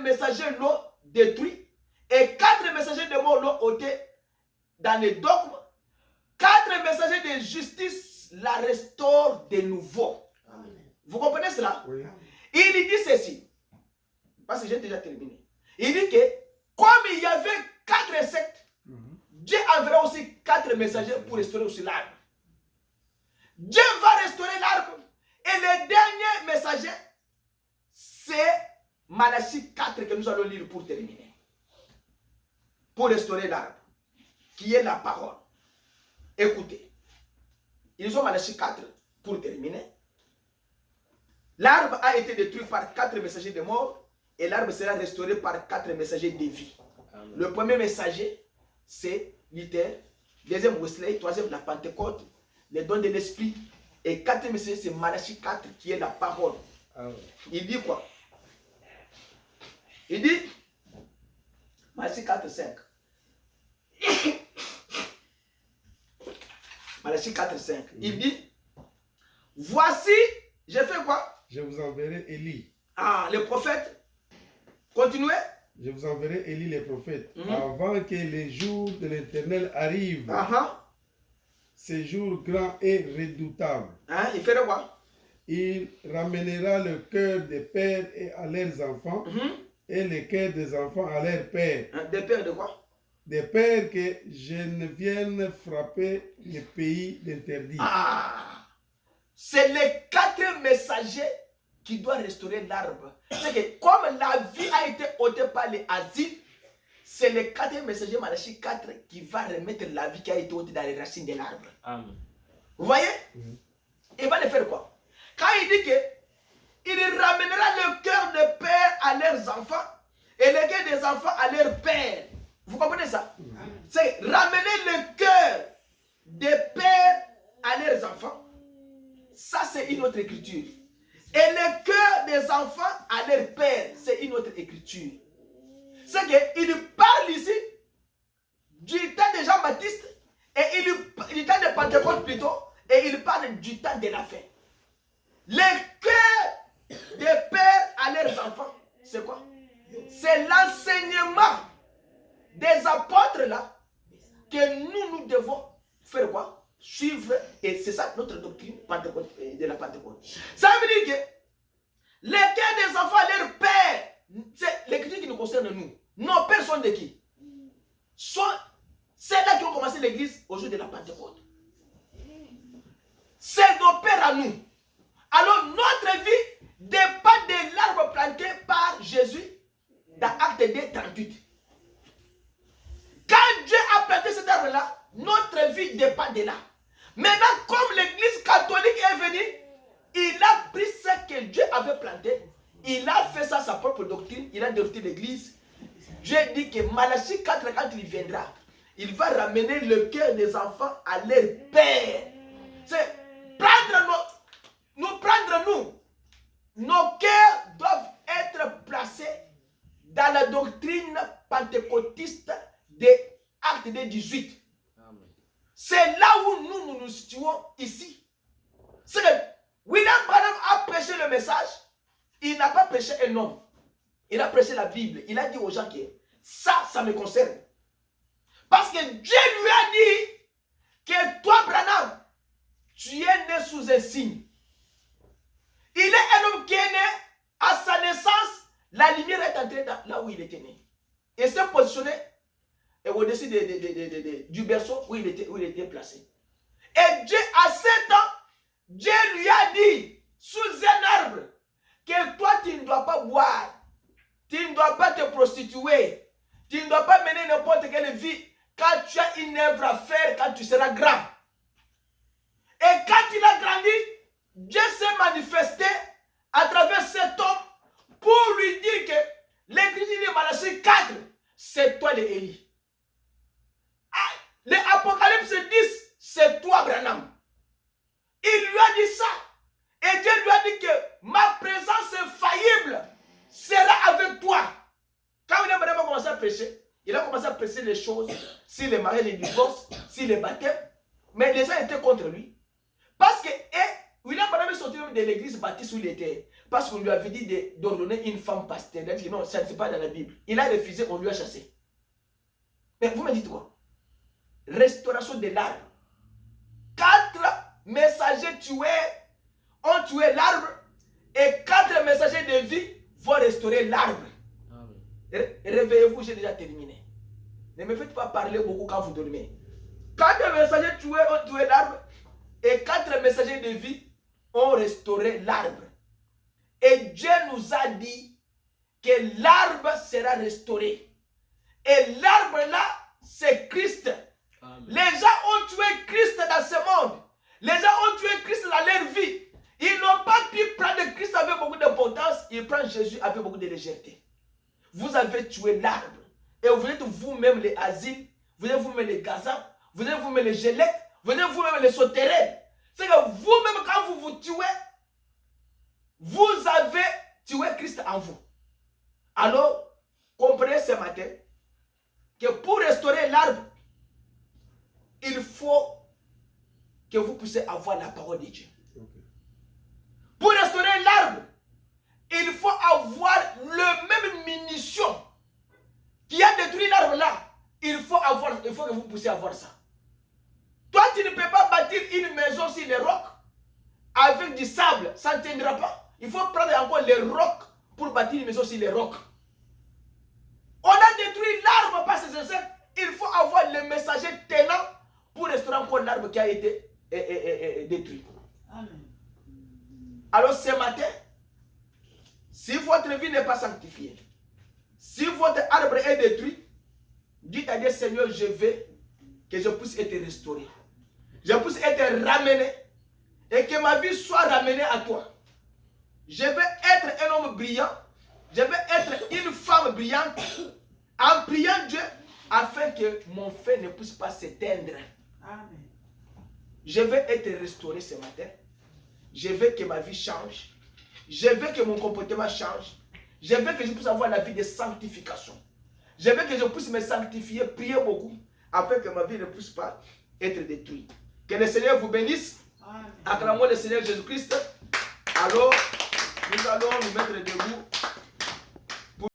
4 messagers l'ont détruit et 4 messagers de mort l'ont ôté dans les dogmes. 4 messagers de justice la restaurent de nouveau. Amen. Vous comprenez cela? Oui. Il dit ceci, parce que j'ai déjà terminé. Il dit que comme il y avait 4 sectes, Dieu enverra aussi 4 messagers pour restaurer aussi l'arbre. Dieu va restaurer l'arbre. Et le dernier messager, c'est Malachie 4 que nous allons lire pour terminer. Pour restaurer l'arbre, qui est la parole. Écoutez, ils ont Malachie 4 pour terminer. L'arbre a été détruit par 4 messagers de mort et l'arbre sera restauré par 4 messagers de vie. Amen. Le premier messager, c'est Luther. Deuxième, Wesley. Troisième, la Pentecôte, les dons de l'esprit. Et quatrième messager, c'est Malachie 4 qui est la parole. Amen. Il dit quoi? Il dit, Malachie 4, 5. Malachie 4, 5. Il dit, voici, j'ai fait quoi? Je vous enverrai Élie. Ah, le prophète. Continuez. Je vous enverrai Élie les prophètes, avant que les jours de l'Éternel arrivent. Ce jour grand et redoutable. Il fait quoi? Il ramènera le cœur des pères et à leurs enfants, et le cœur des enfants à leurs pères. Des pères de quoi? Des pères que je ne vienne frapper les pays d'interdit. C'est les 4 messagers qui doivent restaurer l'arbre. C'est que comme la vie a été ôtée par les asiles, c'est le 4e messager Malachie 4 qui va remettre la vie qui a été ôtée dans les racines de l'arbre. Vous voyez? Il va le faire quoi? Quand il dit que il ramènera le cœur des pères à leurs enfants et le cœur des enfants à leurs pères. Vous comprenez ça? C'est ramener le cœur des pères à leurs enfants. Ça, c'est une autre écriture. Et le cœur des enfants à leur père, c'est une autre écriture. C'est qu'il parle ici du temps de Jean-Baptiste et du temps de Pentecôte plutôt, et il parle du temps de la fin. Le cœur des pères à leurs enfants, c'est quoi? C'est l'enseignement des apôtres là que nous devons faire quoi? Suivre, et c'est ça notre doctrine de la Pentecôte. Ça veut dire que les cœurs des enfants à leur père, c'est l'écriture qui nous concerne nous. Nos pères sont de qui? C'est là qui ont commencé l'église au jour de la Pentecôte. C'est nos pères à nous. Alors notre vie dépend de l'arbre planté par Jésus dans Acte 2, 38. Quand Dieu a planté cet arbre-là, notre vie dépend de là. Maintenant, comme l'église catholique est venue, il a pris ce que Dieu avait planté, il a fait ça sa propre doctrine, il a détruit l'église. Dieu dit que Malachie 4, quand il viendra, il va ramener le cœur des enfants à leur père. C'est prendre nous. Nos cœurs doivent être placés dans la doctrine pentecôtiste des Actes 18. C'est là où nous nous situons ici. C'est que William Branham a prêché le message. Il n'a pas prêché un homme. Il a prêché la Bible. Il a dit aux gens que ça me concerne. Parce que Dieu lui a dit que toi, Branham, tu es né sous un signe. Il est un homme qui est né à sa naissance. La lumière est entrée là où il était né. Et s'est positionné au-dessus du berceau où il était placé. Et Dieu, à 7 ans, Dieu lui a dit, sous un arbre, que toi, tu ne dois pas boire, tu ne dois pas te prostituer, tu ne dois pas mener n'importe quelle vie, quand tu as une œuvre à faire, quand tu seras grand. Et quand il a grandi, Dieu s'est manifesté à travers cet homme pour lui dire que l'écriture de Malachie 4, c'est toi l'Élie. L'Apocalypse 10, c'est toi, Branham. Il lui a dit ça. Et Dieu lui a dit que ma présence infaillible sera avec toi. Quand il a vraiment commencé à prêcher, il a commencé à prêcher les choses sur les mariages et les divorces, sur les baptêmes. Mais les gens étaient contre lui. Parce que William Branham et son sorti même de l'église baptiste où il était. Parce qu'on lui avait dit d'ordonner une femme pasteur. Il a dit non, ça ne c'est pas dans la Bible. Il a refusé, on lui a chassé. Mais vous me dites quoi? Restauration de l'arbre. 4 messagers ont tué l'arbre. Et 4 messagers de vie vont restaurer l'arbre. Réveillez-vous, j'ai déjà terminé. Ne me faites pas parler beaucoup quand vous dormez. 4 messagers ont tué l'arbre. Et 4 messagers de vie ont restauré l'arbre. Et Dieu nous a dit que l'arbre sera restauré. Et l'arbre là, c'est Christ. Amen. Les gens ont tué Christ dans ce monde. Les gens ont tué Christ dans leur vie. Ils n'ont pas pu prendre Christ avec beaucoup d'importance. Ils prennent Jésus avec beaucoup de légèreté. Vous avez tué l'arbre. Et vous êtes vous-même les asiles. Vous êtes vous-même les gazans. Vous êtes vous-même les gélettes. Vous êtes vous-même les sauterelles. C'est que vous-même, quand vous vous tuez, vous avez tué Christ en vous. Alors, comprenez ce matin que pour restaurer l'arbre, il faut que vous puissiez avoir la parole de Dieu. Okay. Pour restaurer l'arbre, il faut avoir le même munition qui a détruit l'arbre là. Il faut que vous puissiez avoir ça. Toi, tu ne peux pas bâtir une maison sur les rocs avec du sable, ça ne tiendra pas. Il faut prendre encore les rocs pour bâtir une maison sur les rocs. On a détruit l'arbre par ces insectes. Il faut avoir le messager tenant pour restaurer encore l'arbre qui a été détruit. Amen. Alors ce matin, si votre vie n'est pas sanctifiée, si votre arbre est détruit, dites à Dieu, Seigneur, je veux que je puisse être restauré. Je puisse être ramené et que ma vie soit ramenée à toi. Je veux être un homme brillant. Je veux être une femme brillante en priant Dieu afin que mon feu ne puisse pas s'éteindre. Amen. Je veux être restauré ce matin. Je veux que ma vie change. Je veux que mon comportement change. Je veux que je puisse avoir la vie de sanctification. Je veux que je puisse me sanctifier, prier beaucoup afin que ma vie ne puisse pas être détruite. Que le Seigneur vous bénisse. Acclamons le Seigneur Jésus-Christ. Alors, nous allons nous mettre debout.